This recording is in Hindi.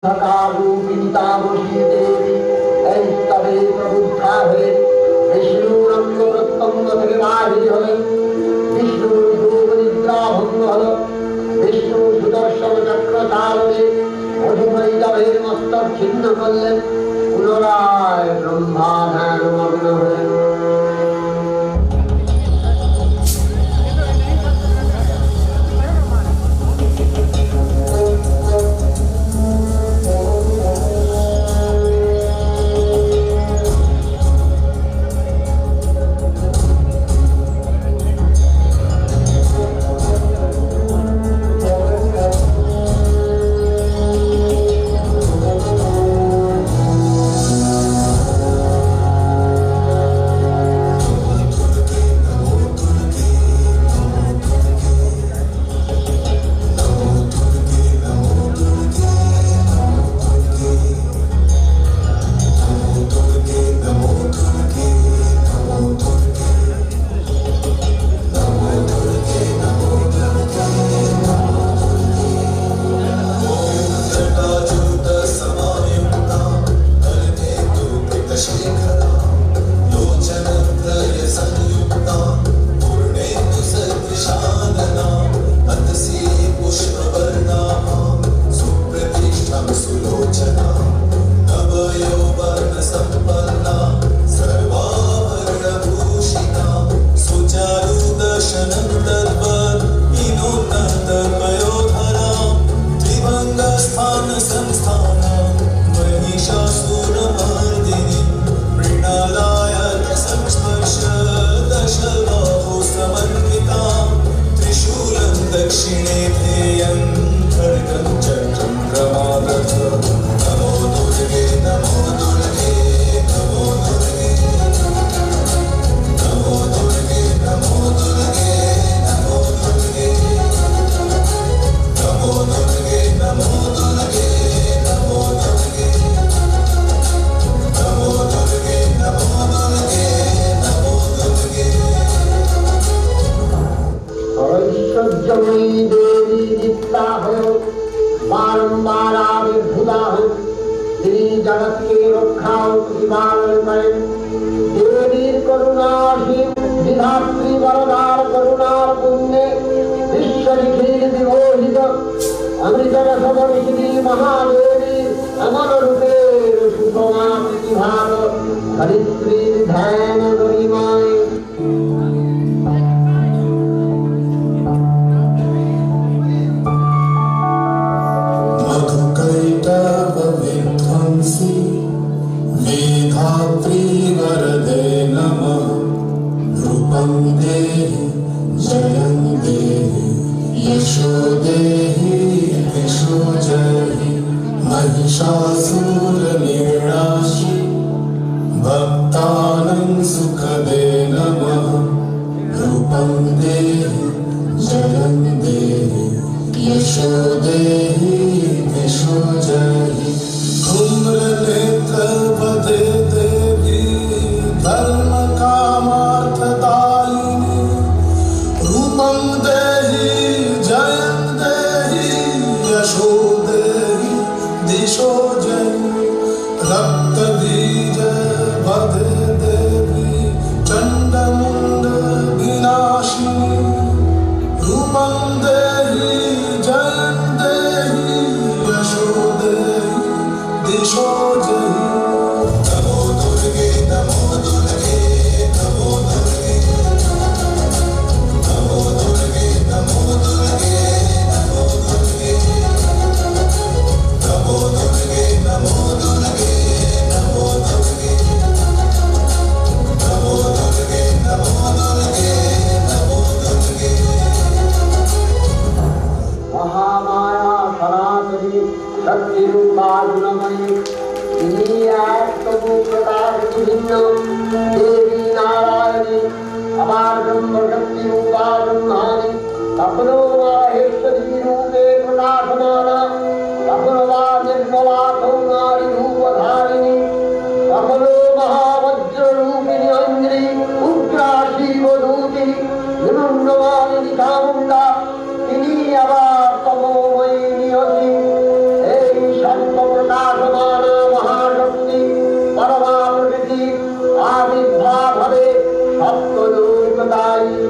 रूपिणी तामसी देवी ऐस्तवे प्रबुद्धा हवे विष्णुर अंग प्रत्यंग থেকে বাহির হলেন বিষ্ণুর যোগ নিদ্রা ভঙ্গ হল বিষ্ণু সুদর্শন চক্র চালনে মধুময়ী দেবের মস্তক ছিন্ন করলেন পুনরায় ব্রহ্মা ধ্যান মগ্ন হলেন। बारंबार आविर्भूता है श्री जगत के रक्षा प्रतिपालन करें देवी करुणाशील विधात्री वरदार करुणार पुण्य विश्वनिखिल विमोहित अमृत रसवर श्री महादेवी अमर रूपे सुषमा प्रतिभाग धरित्री ध्यान गरिमाय मेधात्री वरदे नमः रूपं देहि जयं देहि यशो देहि दिशो जहि महिषासुरनिर्नाशि भक्तानां सुखदे नमः रूपं देहि जयं देहि यशो देहि दिशो जहि धूम्रनेत्रपदे देवी धर्म कामार्थदायिनी रूपं देहि जयं देहि यशो देहि दिशो जयि रक्तबीज वदे देवी चण्डमुण्ड विनाशिनी रूपं देहि जयं देहि यशो देहि दिशो जयि नमो दुर्गे नमो दुर्गे नमो दुर्गे नमो दुर्गे नमो दुर्गे नमो दुर्गे नमो दुर्गे नमो दुर्गे नमो दुर्गे नमो दुर्गे नमो दुर्गे नमो दुर्गे महामाया सनातनी शक्ति रूपाजुनमयी देवी नारायणी अपार ब्रह्म शक्ति रूपा ब्रह्माणी सपनो माहेश्वरी रूपे प्रकाशमाना सपनो वा निर्मला कौमारी रूपधारिणी सपनो महावज्र रूपिणी अंजलि उग्रा शिवदूति निमग्नमालिनी चामुंडा তিনি আবার তমোময়ী নিয়তি এই সর্ব তাই